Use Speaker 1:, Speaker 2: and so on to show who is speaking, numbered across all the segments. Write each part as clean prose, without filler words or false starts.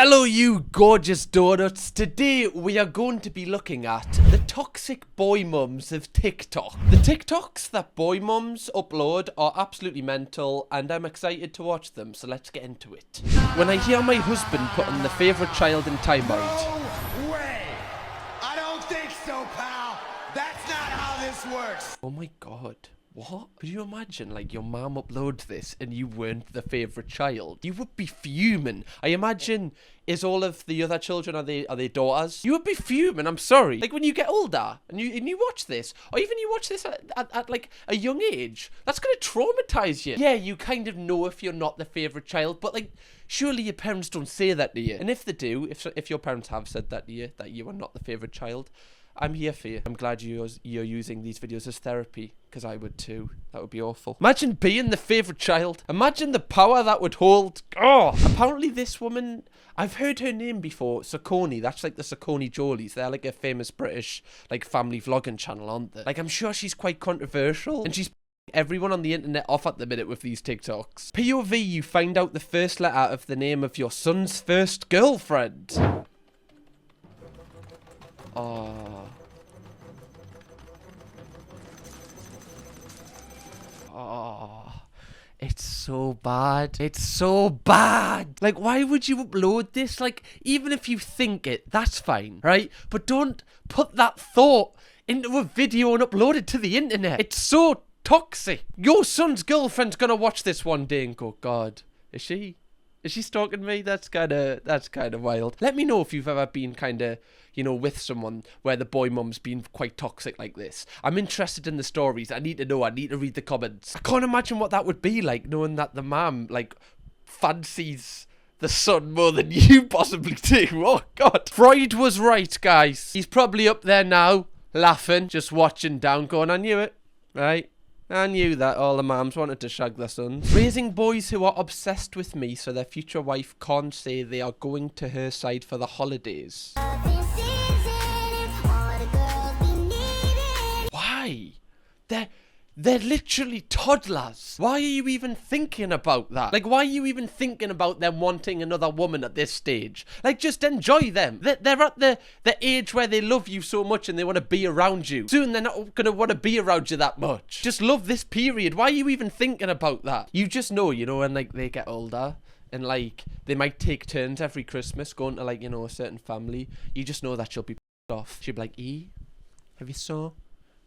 Speaker 1: Hello you gorgeous donuts. Today we are going to be looking at the toxic boy mums of TikTok. The TikToks that boy mums upload are absolutely mental and I'm excited to watch them, so let's get into it. When I hear my husband putting the favourite child in timeout.
Speaker 2: No way! I don't think so, pal! That's not how this works!
Speaker 1: Oh my god. What? Could you imagine, like, your mum uploads this and you weren't the favourite child? You would be fuming. I imagine, is all of the other children, are they daughters? You would be fuming, I'm sorry. Like, when you get older and you watch this, or even you watch this at like, a young age, that's gonna traumatise you. Yeah, you kind of know if you're not the favourite child, but, like, surely your parents don't say that to you. And if they do, if your parents have said that to you, that you are not the favourite child, I'm here for you. I'm glad you're using these videos as therapy, because I would too. That would be awful. Imagine being the favourite child. Imagine the power that would hold. Oh! Apparently this woman, I've heard her name before, Saucony. That's like the Saucony Jolies. They're like a famous British, like, family vlogging channel, aren't they? Like, I'm sure she's quite controversial, and she's everyone on the internet off at the minute with these TikToks. POV, you find out the first letter of the name of your son's first girlfriend. Oh. Oh. It's so bad. It's so bad. Like, why would you upload this? Like, even if you think it, that's fine, right? But don't put that thought into a video and upload it to the internet. It's so toxic. Your son's girlfriend's gonna watch this one day and go, God, is she stalking me? That's kind of wild. Let me know if you've ever been kind of, you know, with someone where the boy mum's been quite toxic like this. I'm interested in the stories. I need to know. I need to read the comments. I can't imagine what that would be like, knowing that the mum, like, fancies the son more than you possibly do. Oh, God. Freud was right, guys. He's probably up there now, laughing, just watching down, going, I knew it, right? I knew that all the mums wanted to shag their sons. Raising boys who are obsessed with me so their future wife can't say they are going to her side for the holidays. Why? They're literally toddlers. Why are you even thinking about that? Like, why are you even thinking about them wanting another woman at this stage? Like, just enjoy them. They're at the age where they love you so much and they want to be around you. Soon they're not going to want to be around you that much. Just love this period. Why are you even thinking about that? You just know, you know, when, like, they get older and, like, they might take turns every Christmas going to, like, you know, a certain family. You just know that she'll be off. She'll be like, E, have you saw?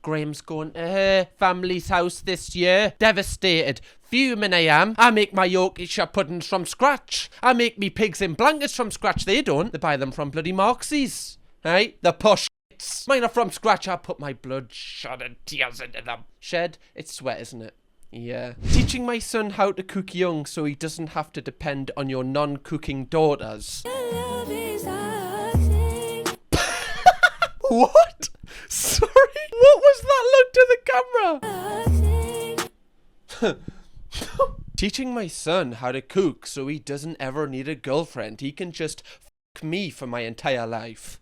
Speaker 1: Graham's going to her family's house this year. Devastated. Fuming I am. I make my Yorkshire puddings from scratch. I make me pigs in blankets from scratch. They don't. They buy them from bloody Marxies. Right? The posh shits. Mine are from scratch. I put my blood, shed and tears into them. Shed? It's sweat, isn't it? Yeah. Teaching my son how to cook young so he doesn't have to depend on your non-cooking daughters. What? Sorry? What was that look to the camera? Teaching my son how to cook so he doesn't ever need a girlfriend. He can just fuck me for my entire life.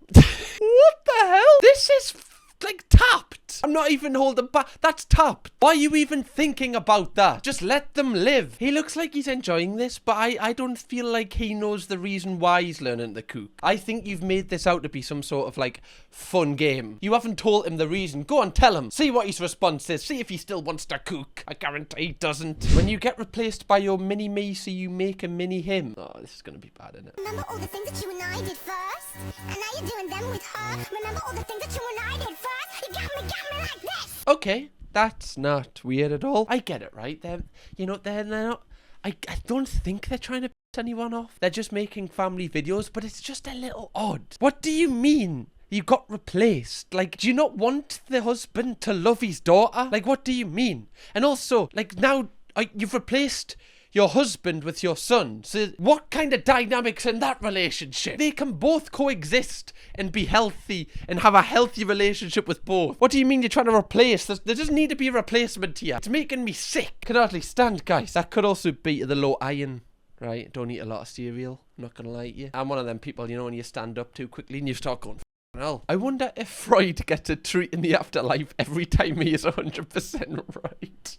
Speaker 1: What the hell? This is like tapped. I'm not even holding back. That's tapped. Why are you even thinking about that? Just let them live. He looks like he's enjoying this, but I don't feel like he knows the reason why he's learning to cook. I think you've made this out to be some sort of, like, fun game. You haven't told him the reason. Go on, tell him. See what his response is. See if he still wants to cook. I guarantee he doesn't. When you get replaced by your mini-me, so you make a mini-him. Oh, this is gonna be bad, isn't it?
Speaker 3: Remember all the things that you and I did first? And now you're doing them with her? Remember all the things that you and I did first? You got me like this!
Speaker 1: Okay, that's not weird at all. I get it, right? They're not... I don't think they're trying to piss anyone off. They're just making family videos, but it's just a little odd. What do you mean you got replaced? Like, do you not want the husband to love his daughter? Like, what do you mean? And also, like, now you've replaced your husband with your son. So what kind of dynamics in that relationship? They can both coexist and be healthy and have a healthy relationship with both. What do you mean you're trying to replace? There doesn't need to be a replacement here. It's making me sick. Can hardly stand, guys. That could also be to the low iron, right? Don't eat a lot of cereal. I'm not gonna lie to you. I'm one of them people, you know, when you stand up too quickly and you start going, hell. I wonder if Freud gets a treat in the afterlife every time he is 100% right.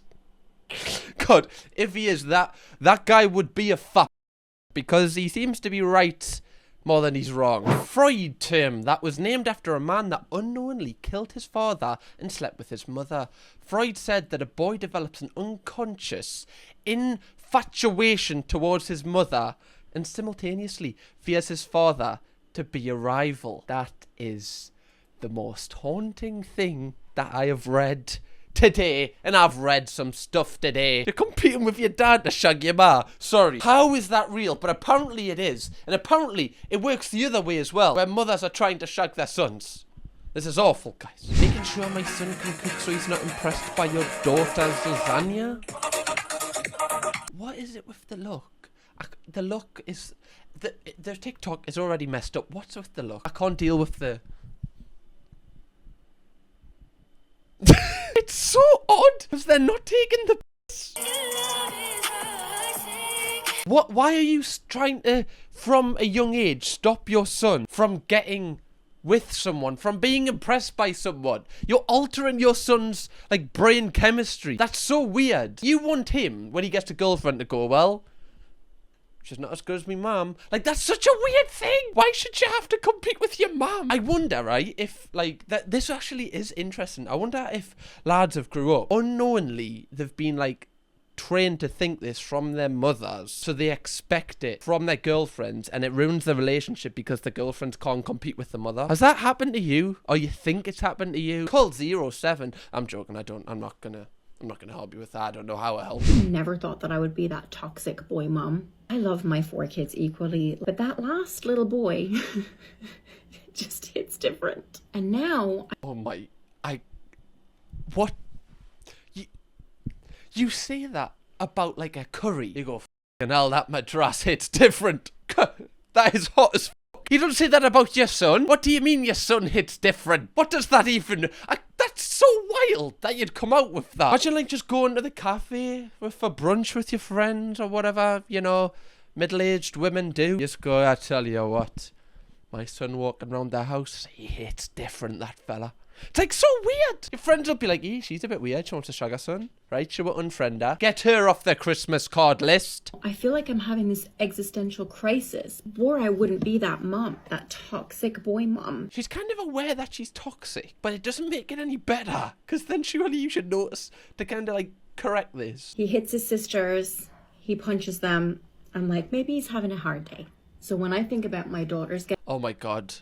Speaker 1: God, if he is that guy would be a fuck. because he seems to be right more than he's wrong. Freud term that was named after a man that unknowingly killed his father and slept with his mother. Freud said that a boy develops an unconscious infatuation towards his mother and simultaneously fears his father to be a rival. That is the most haunting thing that I have read today, and I've read some stuff today. You're competing with your dad to shag your ma. Sorry. How is that real? But apparently it is. And apparently it works the other way as well, where mothers are trying to shag their sons. This is awful, guys. Making sure my son can cook so he's not impressed by your daughter's lasagna? What is it with the look? The look is... The TikTok is already messed up. What's with the look? I can't deal with the... It's so odd because they're not taking the piss. What? Why are you trying to, from a young age, stop your son from getting with someone, from being impressed by someone? You're altering your son's like brain chemistry. That's so weird. You want him when he gets a girlfriend to go, well, she's not as good as me mum. Like, that's such a weird thing. Why should you have to compete with your mum? I wonder, right, if, like, this actually is interesting. I wonder if lads have grew up. Unknowingly, they've been, like, trained to think this from their mothers. So they expect it from their girlfriends, and it ruins the relationship because the girlfriends can't compete with the mother. Has that happened to you? Or you think it's happened to you? Call 07. I'm joking. I'm not gonna help you with that. I don't know how I help.
Speaker 4: I never thought that I would be that toxic boy mom. I love my 4 kids equally, but that last little boy just hits different. And now...
Speaker 1: What? You say that about like a curry. You go, f***ing hell, that madras hits different. That is hot as f***. You don't say that about your son. What do you mean your son hits different? What does that even... That's so wild that you'd come out with that. Imagine like just going to the cafe for brunch with your friends or whatever, you know, middle-aged women do. Just go, I tell you what, my son walking around the house, he hits different, that fella. It's like so weird. Your friends will be like, she's a bit weird. She wants to shag her son, right? She will unfriend her. Get her off the Christmas card list.
Speaker 4: I feel like I'm having this existential crisis. Or I wouldn't be that mom, that toxic boy mom.
Speaker 1: She's kind of aware that she's toxic, but it doesn't make it any better. Because then surely you should notice to kind of like correct this.
Speaker 4: He hits his sisters. He punches them. I'm like, maybe he's having a hard day. So when I think about my daughters
Speaker 1: oh my god,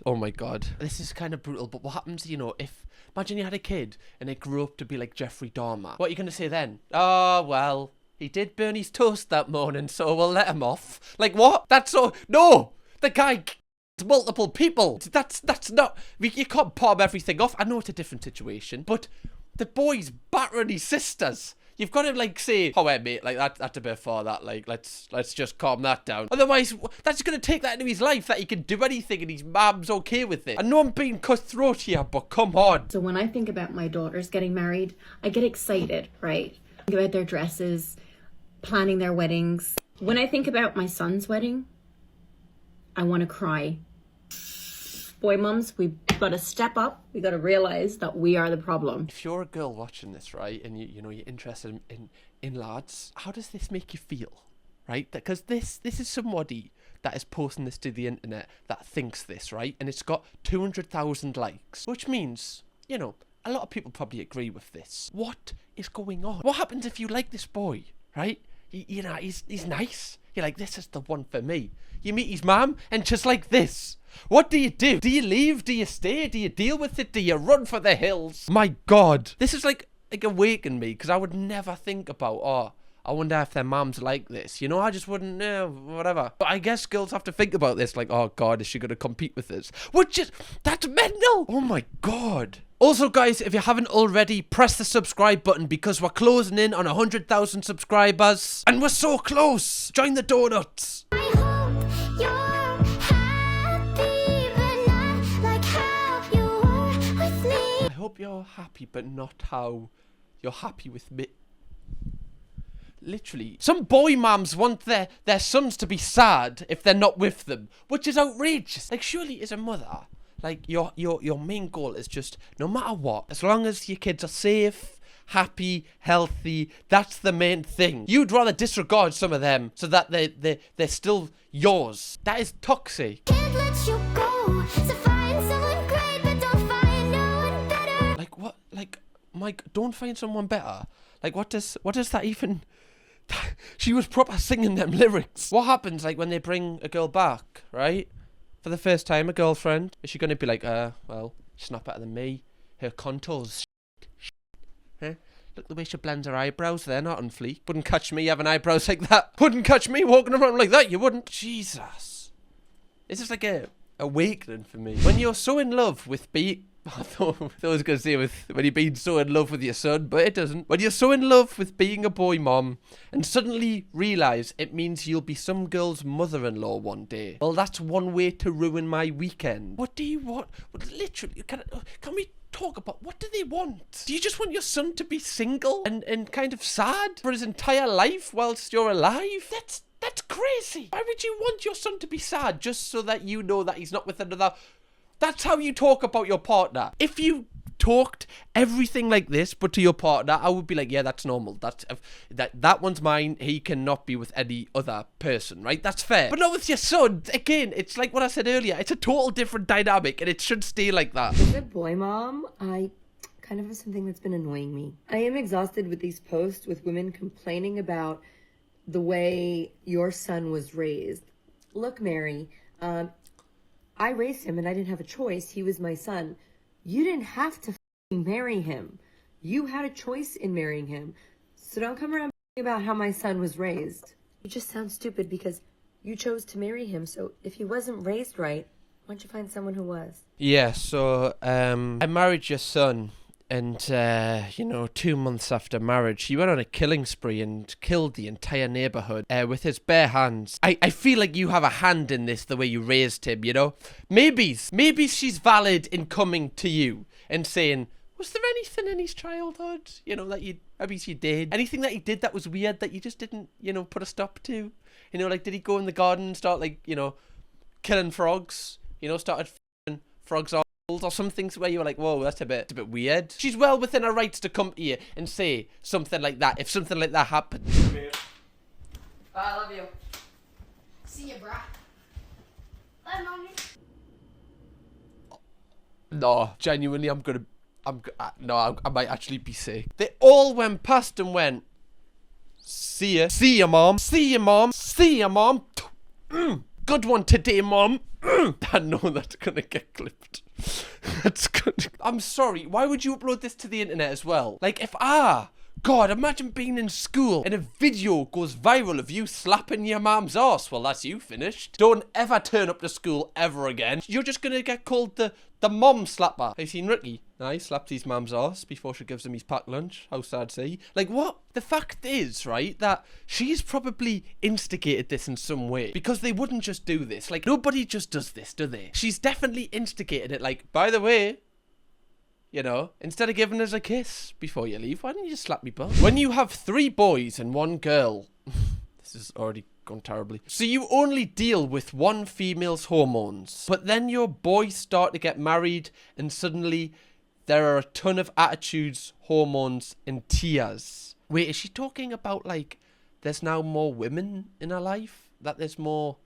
Speaker 1: this is kind of brutal, but what happens, you know, if, imagine you had a kid and it grew up to be like Jeffrey Dahmer. What are you going to say then? Oh, well, he did burn his toast that morning, so we'll let him off. Like, what? That's so, no, the guy killed multiple people. That's not, you can't palm everything off. I know it's a different situation, but the boy's battering his sisters. You've got to, like, say, oh, wait, mate, like, that's a bit far, that, like, let's just calm that down. Otherwise, that's going to take that into his life, that he can do anything and his mom's okay with it. I know I'm being cutthroat here, but come on.
Speaker 4: So when I think about my daughters getting married, I get excited, right? Think about their dresses, planning their weddings. When I think about my son's wedding, I want to cry. Boy mums, we've got to step up. We got to realize that we are the problem.
Speaker 1: If you're a girl watching this, right, and you know you're interested in lads, how does this make you feel, right? Because this is somebody that is posting this to the internet that thinks this, right, and it's got 200,000 likes, which means, you know, a lot of people probably agree with this. What is going on? What happens if you like this boy, right? You know, he's nice. You're like, this is the one for me. You meet his mum, and just like this. What do you do? Do you leave? Do you stay? Do you deal with it? Do you run for the hills? My God. This is like awakened me, because I would never think about, oh, I wonder if their mum's like this. You know, I just wouldn't, whatever. But I guess girls have to think about this, like, oh God, is she going to compete with this? That's mental. Oh my God. Also, guys, if you haven't already, press the subscribe button, because we're closing in on 100,000 subscribers. And we're so close. Join the donuts.
Speaker 3: I hope you're happy, but not like how you were with me.
Speaker 1: I hope you're happy, but not how you're happy with me. Literally. Some boy mums want their sons to be sad if they're not with them, which is outrageous. Like, surely as a mother, like, your main goal is just, no matter what, as long as your kids are safe, happy, healthy. That's the main thing. You'd rather disregard some of them so that they're still yours. That is toxic.
Speaker 3: Can't let you go, so find someone great, but don't find no one better.
Speaker 1: Like what? Like, Mike, don't find someone better. Like, what does that even... She was proper singing them lyrics. What happens, like, when they bring a girl back, right? For the first time, a girlfriend. Is she going to be like, well, she's not better than me. Her contours, huh? Look the way she blends her eyebrows, they're not on fleek. Wouldn't catch me having eyebrows like that. Wouldn't catch me walking around like that, you wouldn't. Jesus. This is like a awakening for me. When you're so in love with being... I thought I was going to say when you've been so in love with your son, but it doesn't. When you're so in love with being a boy mom and suddenly realise it means you'll be some girl's mother-in-law one day. Well, that's one way to ruin my weekend. What do you want? Literally, can we talk about what do they want? Do you just want your son to be single and kind of sad for his entire life whilst you're alive? That's crazy. Why would you want your son to be sad just so that you know that he's not with another... That's how you talk about your partner. If you talked everything like this, but to your partner, I would be like, yeah, that's normal. That one's mine. He cannot be with any other person, right? That's fair. But not with your son. Again, it's like what I said earlier. It's a total different dynamic, and it should stay like that.
Speaker 5: As a boy mom, I kind of have something that's been annoying me. I am exhausted with these posts with women complaining about the way your son was raised. Look, Mary, I raised him and I didn't have a choice. He was my son. You didn't have to marry him. You had a choice in marrying him. So don't come around about how my son was raised. You just sound stupid because you chose to marry him. So if he wasn't raised right, why don't you find someone who was?
Speaker 1: Yeah, so I married your son. And, 2 months after marriage, he went on a killing spree and killed the entire neighborhood with his bare hands. I feel like you have a hand in this, the way you raised him, you know? Maybe she's valid in coming to you and saying, was there anything in his childhood, that maybe you did? Anything that he did that was weird that you just didn't, put a stop to? Did he go in the garden and start, killing frogs? Started f***ing frogs off? Or something where you were like, whoa, that's a bit weird. She's well within her rights to come to you and say something like that if something like that happened.
Speaker 5: I love you.
Speaker 3: See ya, brah. Bye, mommy.
Speaker 1: No, genuinely, I might actually be sick. They all went past and went, see ya, mom, see ya, mom, see ya, mom. Good one today, mom. I know that's gonna get clipped. That's good. I'm sorry, why would you upload this to the internet as well? Like, God, imagine being in school and a video goes viral of you slapping your mom's ass. Well, that's you finished. Don't ever turn up to school ever again. You're just gonna get called the mom slapper. Have you seen Ricky? He slaps his mom's ass before she gives him his packed lunch. How sad's he? Like, what? The fact is, right, that she's probably instigated this in some way. Because they wouldn't just do this. Like, nobody just does this, do they? She's definitely instigated it. Like, by the way, instead of giving us a kiss before you leave, why don't you just slap me butt? When you have 3 boys and 1 girl... This is already gone terribly. So you only deal with 1 female's hormones. But then your boys start to get married and suddenly there are a ton of attitudes, hormones and tears. Wait, is she talking about there's now more women in her life? That there's more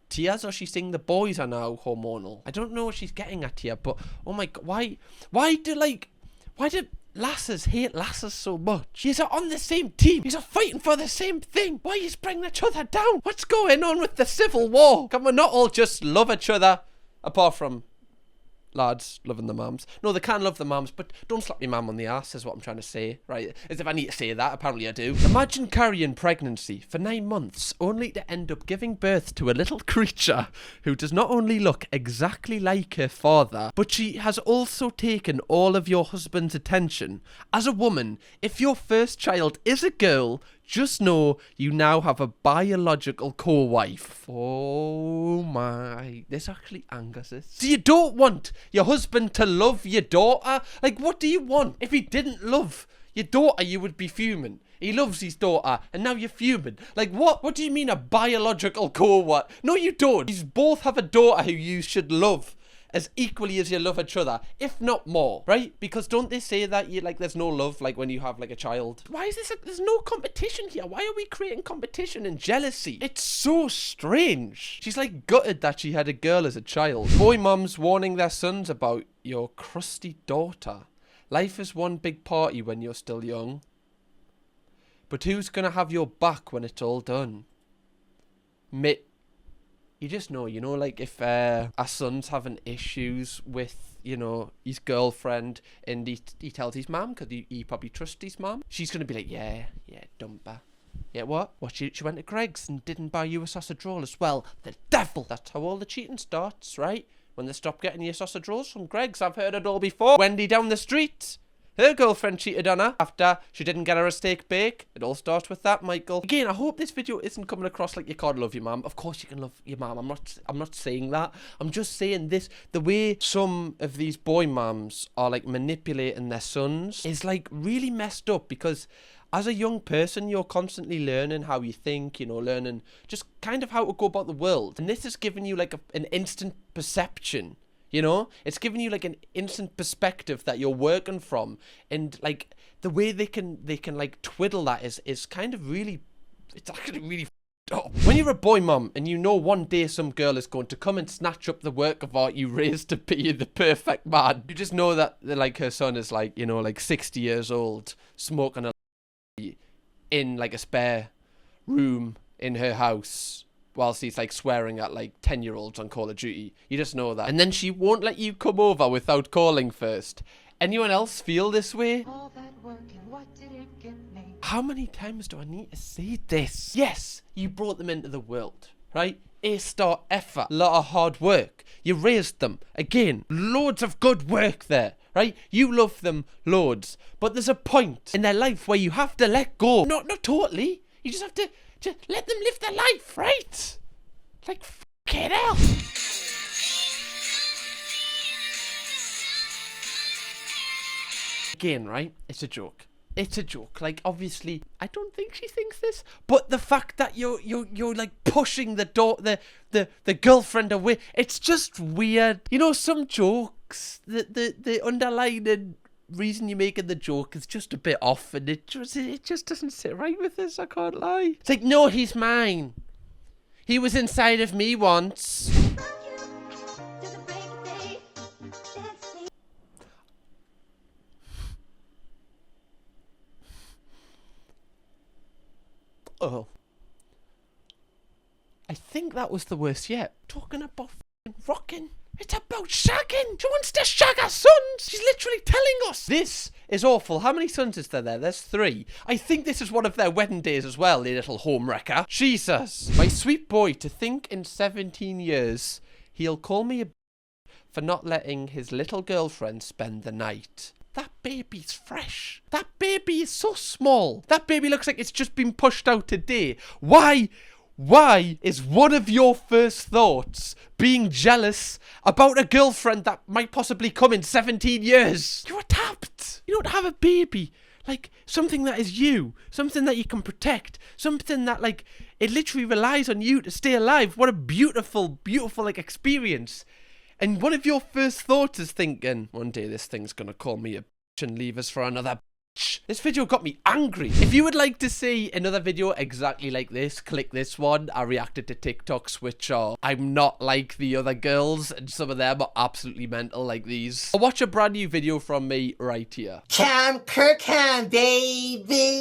Speaker 1: tears? Or she's saying the boys are now hormonal? I don't know what she's getting at here, but oh my god, why do lasses hate lasses so much? Yous are on the same team. Yous are fighting for the same thing. Why yous bringing each other down? What's going on with the civil war? Can we not all just love each other? Apart from lads loving the mums. No, they can love the mums, but don't slap your mum on the ass is what I'm trying to say, right? As if I need to say that, apparently I do. Imagine carrying pregnancy for 9 months only to end up giving birth to a little creature who does not only look exactly like her father, but she has also taken all of your husband's attention. As a woman, if your first child is a girl, just know you now have a biological co-wife. Oh my, this actually angers us. So you don't want your husband to love your daughter? Like, what do you want? If he didn't love your daughter, you would be fuming. He loves his daughter, and now you're fuming. Like, what? What do you mean a biological co-wife? No, you don't. You both have a daughter who you should love as equally as you love each other, if not more, right? Because don't they say that you like there's no love like when you have like a child? Why is this? There's no competition here. Why are we creating competition and jealousy? It's so strange. She's like gutted that she had a girl as a child. Boy mums warning their sons about your crusty daughter. Life is one big party when you're still young. But who's gonna have your back when it's all done? Mate, you just know, like if our son's having issues with, his girlfriend and he tells his mum, because he probably trusts his mum, she's gonna be like, yeah, dump her. Yeah, what? She went to Greg's and didn't buy you a sausage roll as well. The devil! That's how all the cheating starts, right? When they stop getting your sausage rolls from Greg's. I've heard it all before. Wendy down the street. Her girlfriend cheated on her after she didn't get her a steak bake. It all starts with that, Michael. Again, I hope this video isn't coming across like you can't love your mum. Of course you can love your mum. I'm not saying that. I'm just saying this. The way some of these boy mums are like manipulating their sons is like really messed up, because as a young person, you're constantly learning how you think, learning just kind of how to go about the world. And this is giving you like an instant perception. It's giving you like an instant perspective that you're working from, and like the way they can like twiddle that is kind of really, it's actually really up. When you're a boy mum and one day some girl is going to come and snatch up the work of art you raised to be the perfect man, you just know that like her son is like, like 60 years old, smoking a in like a spare room in her house, whilst he's like swearing at like 10-year-olds on Call of Duty. You just know that. And then she won't let you come over without calling first. Anyone else feel this way?
Speaker 6: All that work and what did it get me?
Speaker 1: How many times do I need to say this? Yes, you brought them into the world, right? A-star effort, a lot of hard work. You raised them. Again, loads of good work there, right? You love them loads. But there's a point in their life where you have to let go. Not totally. You just have to just let them live their life, right? Like, fucking hell. Again, right? It's a joke. It's a joke. Like, obviously, I don't think she thinks this, but the fact that you're like pushing the girlfriend away, it's just weird. Some jokes, the underlying reason you're making the joke is just a bit off, and it just doesn't sit right with us. I can't lie. It's like, no, he's mine. He was inside of me once. Oh, I think that was the worst yet. Talking about rocking. It's about shagging. She wants to shag her sons. She's literally telling us. This is awful. How many sons is there? There's 3. I think this is one of their wedding days as well, the little home wrecker. Jesus. My sweet boy, to think in 17 years he'll call me a for not letting his little girlfriend spend the night. That baby's fresh. That baby is so small. That baby looks like it's just been pushed out today. Why is one of your first thoughts being jealous about a girlfriend that might possibly come in 17 years? You're tapped. You don't have a baby. Like, something that is you. Something that you can protect. Something that, like, it literally relies on you to stay alive. What a beautiful, beautiful, like, experience. And one of your first thoughts is thinking, one day this thing's gonna call me a bitch and leave us for another bitch. This video got me angry. If you would like to see another video exactly like this, click this one. I reacted to TikToks, which are, I'm not like the other girls, and some of them are absolutely mental like these. Or watch a brand new video from me right here.
Speaker 2: Kirkham, baby.